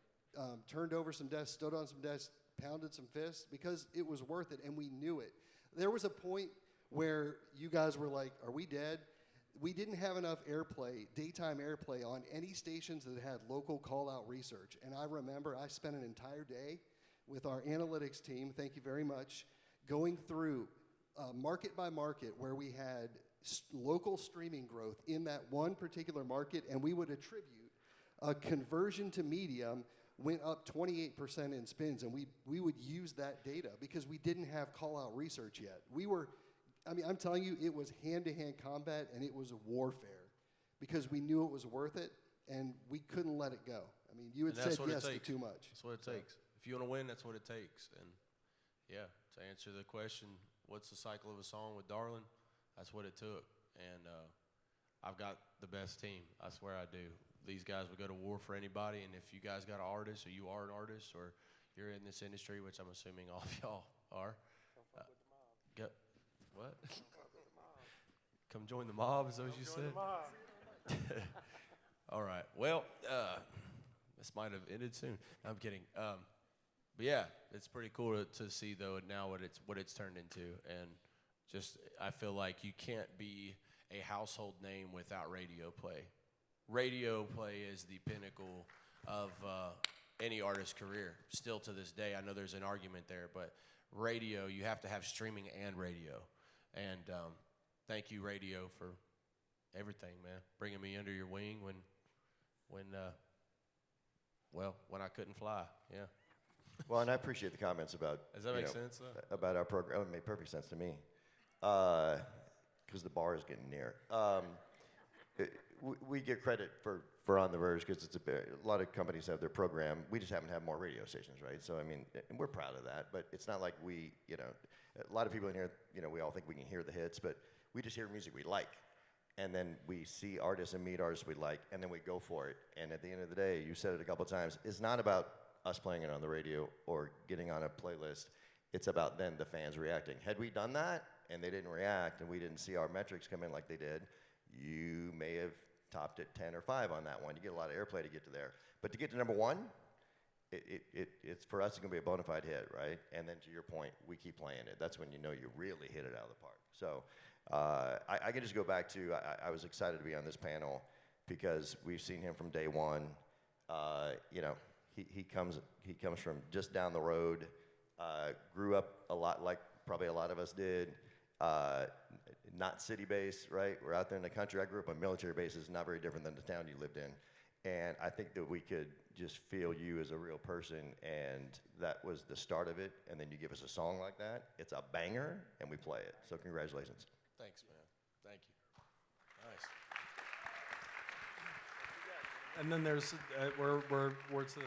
[SPEAKER 5] turned over some desks, stood on some desks, pounded some fists, because it was worth it, and we knew it. There was a point where you guys were like, are we dead? We didn't have enough airplay, daytime airplay, on any stations that had local call-out research. And I remember I spent an entire day with our analytics team, thank you very much, going through market by market where we had local streaming growth in that one particular market, and we would attribute a conversion to medium went up 28% in spins, and we would use that data because we didn't have call-out research yet. I'm telling you, it was hand-to-hand combat, and it was warfare because we knew it was worth it, and we couldn't let it go. I mean, you had said yes to too much.
[SPEAKER 3] That's what it takes. If you want to win, that's what it takes. And yeah, to answer the question, what's the cycle of a song with Darlin? That's what it took. And I've got the best team. I swear I do. These guys will go to war for anybody, and if you guys got an artist, or you are an artist, or you're in this industry, which I'm assuming all of y'all are. Go, what? Come join the mob, is that what you said? All right. Well, this might have ended soon. No, I'm kidding. But yeah, it's pretty cool to see though now what it's turned into, and just I feel like you can't be a household name without radio play. Radio play is the pinnacle of any artist's career. Still to this day, I know there's an argument there, but radio, you have to have streaming and radio. And thank you, radio, for everything, man. Bringing me under your wing when I couldn't fly. Yeah.
[SPEAKER 6] Well, and I appreciate the comments about.
[SPEAKER 3] Does that make sense?
[SPEAKER 6] About our program? It made perfect sense to me, because the bar is getting near. We get credit for On the Verge because a lot of companies have their program. We just happen to have more radio stations, right? So I mean, and we're proud of that. But it's not like we, a lot of people in here, we all think we can hear the hits, but we just hear music we like, and then we see artists and meet artists we like, and then we go for it. And at the end of the day, you said it a couple of times. It's not about us playing it on the radio or getting on a playlist. It's about then the fans reacting. Had we done that and they didn't react and we didn't see our metrics come in like they did, you may have topped at 10 or 5 on that one. You get a lot of airplay to get to there. But to get to number 1, it's for us, it's going to be a bona fide hit, right? And then to your point, we keep playing it. That's when you know you really hit it out of the park. So I can just go back to, I was excited to be on this panel because we've seen him from day one. He comes from just down the road, grew up a lot like probably a lot of us did. Not city-based, right? We're out there in the country. I grew up on military bases, not very different than the town you lived in. And I think that we could just feel you as a real person, and that was the start of it. And then you give us a song like that. It's a banger, and we play it. So congratulations.
[SPEAKER 3] Thanks, man. Thank you. Nice.
[SPEAKER 2] And then there's we're to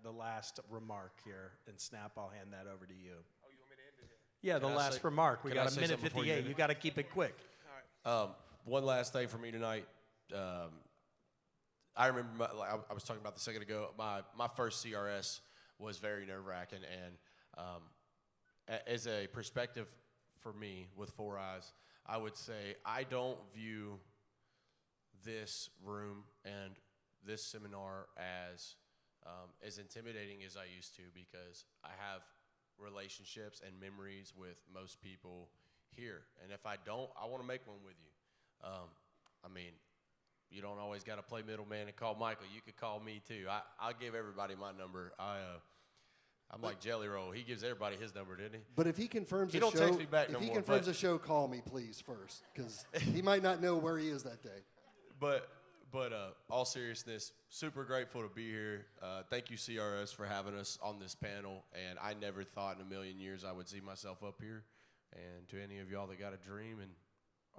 [SPEAKER 2] the last remark here, and Snap, I'll hand that over to you.
[SPEAKER 7] Oh, you want me to end it here?
[SPEAKER 2] Yeah, the
[SPEAKER 3] Can I
[SPEAKER 2] last
[SPEAKER 3] say-
[SPEAKER 2] remark. We
[SPEAKER 3] can I
[SPEAKER 2] got a
[SPEAKER 3] say
[SPEAKER 2] minute
[SPEAKER 3] something before you
[SPEAKER 2] 58.
[SPEAKER 3] end it?
[SPEAKER 2] You got to keep it quick.
[SPEAKER 3] One last thing for me tonight. I remember I was talking about this a second ago. My first CRS was very nerve-wracking, and as a perspective for me with 4 eyes, I would say I don't view this room and this seminar as intimidating as I used to, because I have relationships and memories with most people here, and if I don't, I want to make one with you. I mean, you don't always got to play middleman and call Michael. You could call me too. I'll give everybody my number. I'm like Jelly Roll. He gives everybody his number, didn't he?
[SPEAKER 5] But if he confirms
[SPEAKER 3] He
[SPEAKER 5] a
[SPEAKER 3] don't
[SPEAKER 5] show,
[SPEAKER 3] text me back
[SPEAKER 5] if
[SPEAKER 3] no
[SPEAKER 5] he
[SPEAKER 3] more,
[SPEAKER 5] confirms
[SPEAKER 3] but-
[SPEAKER 5] a show, call me please first, because he might not know where he is that day.
[SPEAKER 3] But all seriousness, super grateful to be here. Thank you, CRS, for having us on this panel. And I never thought in a million years I would see myself up here. And to any of y'all that got a dream and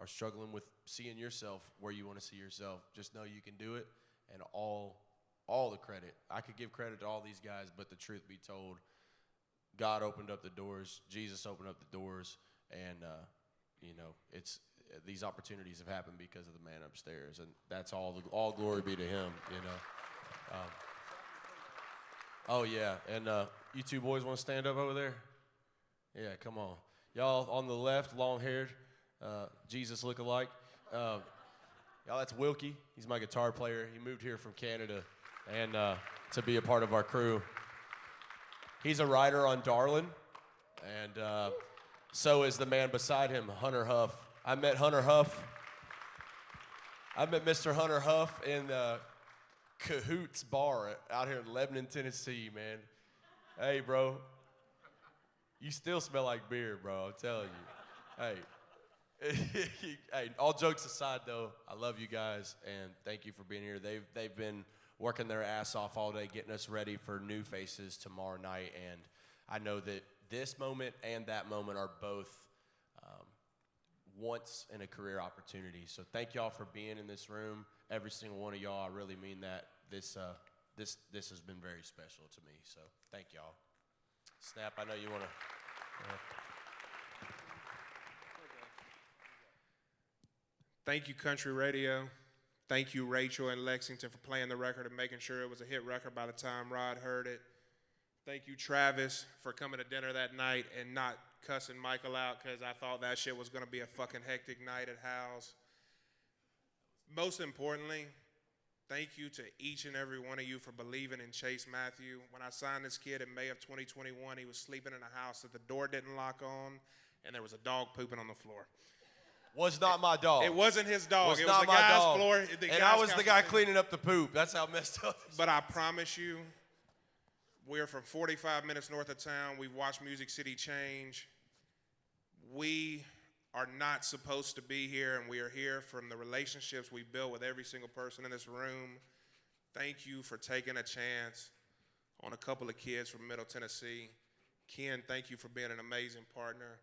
[SPEAKER 3] are struggling with seeing yourself where you want to see yourself, just know you can do it. And all the credit. I could give credit to all these guys, but the truth be told, God opened up the doors. Jesus opened up the doors. And, it's these opportunities have happened because of the man upstairs. And that's all glory be to him, Oh, yeah. And you two boys want to stand up over there? Yeah, come on. Y'all on the left, long-haired, Jesus look-alike. Y'all, that's Wilkie. He's my guitar player. He moved here from Canada and to be a part of our crew. He's a writer on Darlin, and so is the man beside him, Hunter Huff. I met Hunter Huff. I met Mr. Hunter Huff in Cahoots Bar out here in Lebanon, Tennessee, man. Hey, bro. You still smell like beer, bro. I'm telling you. Hey. Hey, all jokes aside, though, I love you guys, and thank you for being here. They've been working their ass off all day, getting us ready for New Faces tomorrow night, and I know that this moment and that moment are both once in a career opportunity. So thank y'all for being in this room. Every single one of y'all, I really mean that. This has been very special to me. So thank y'all. Snap, I know you want to.
[SPEAKER 7] Thank you, Country Radio. Thank you, Rachel and Lexington, for playing the record and making sure it was a hit record by the time Rod heard it. Thank you, Travis, for coming to dinner that night and not cussing Michael out, because I thought that shit was going to be a fucking hectic night at Hal's. Most importantly, thank you to each and every one of you for believing in Chase Matthew. When I signed this kid in May of 2021, he was sleeping in a house that the door didn't lock on, and there was a dog pooping on the floor.
[SPEAKER 3] Was not my dog.
[SPEAKER 7] It wasn't his dog.
[SPEAKER 3] Was
[SPEAKER 7] it
[SPEAKER 3] not
[SPEAKER 7] was the
[SPEAKER 3] my
[SPEAKER 7] guy's
[SPEAKER 3] dog.
[SPEAKER 7] floor.
[SPEAKER 3] And I was the guy cleaning up the poop. That's how messed up.
[SPEAKER 7] But I promise you, we're from 45 minutes north of town. We've watched Music City change. We are not supposed to be here, and we are here from the relationships we built with every single person in this room. Thank you for taking a chance on a couple of kids from Middle Tennessee. Ken, thank you for being an amazing partner.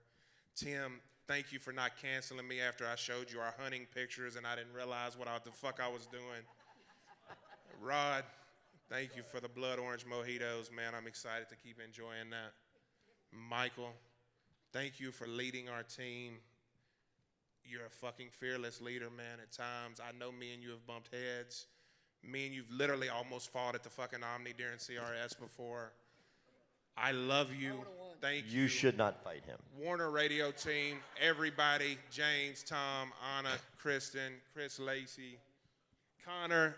[SPEAKER 7] Tim, thank you for not canceling me after I showed you our hunting pictures and I didn't realize what the fuck I was doing. Rod, thank you for the blood orange mojitos, man. I'm excited to keep enjoying that. Michael, thank you for leading our team. You're a fucking fearless leader, man, at times. I know me and you have bumped heads. Me and you've literally almost fought at the fucking Omni during CRS before. I love you. Thank you.
[SPEAKER 6] You should not fight him.
[SPEAKER 7] Warner Radio team, everybody, James, Tom, Anna, Kristen, Chris Lacey, Connor.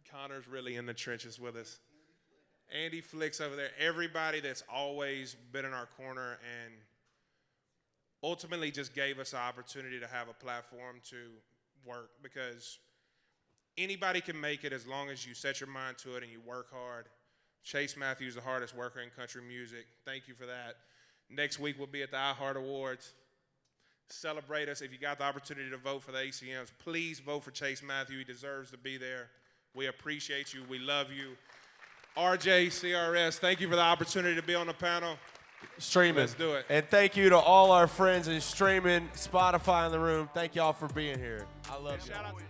[SPEAKER 7] Connor's really in the trenches with us. Andy Flicks over there. Everybody that's always been in our corner and ultimately just gave us the opportunity to have a platform to work, because anybody can make it as long as you set your mind to it and you work hard. Chase Matthews, the hardest worker in country music. Thank you for that. Next week we'll be at the iHeart Awards. Celebrate us. If you got the opportunity to vote for the ACMs, please vote for Chase Matthew. He deserves to be there. We appreciate you. We love you. RJ, CRS, thank you for the opportunity to be on the panel.
[SPEAKER 3] Streaming.
[SPEAKER 7] Let's do it.
[SPEAKER 3] And thank you to all our friends in streaming, Spotify in the room. Thank y'all for being here. I love you.
[SPEAKER 7] Shout out to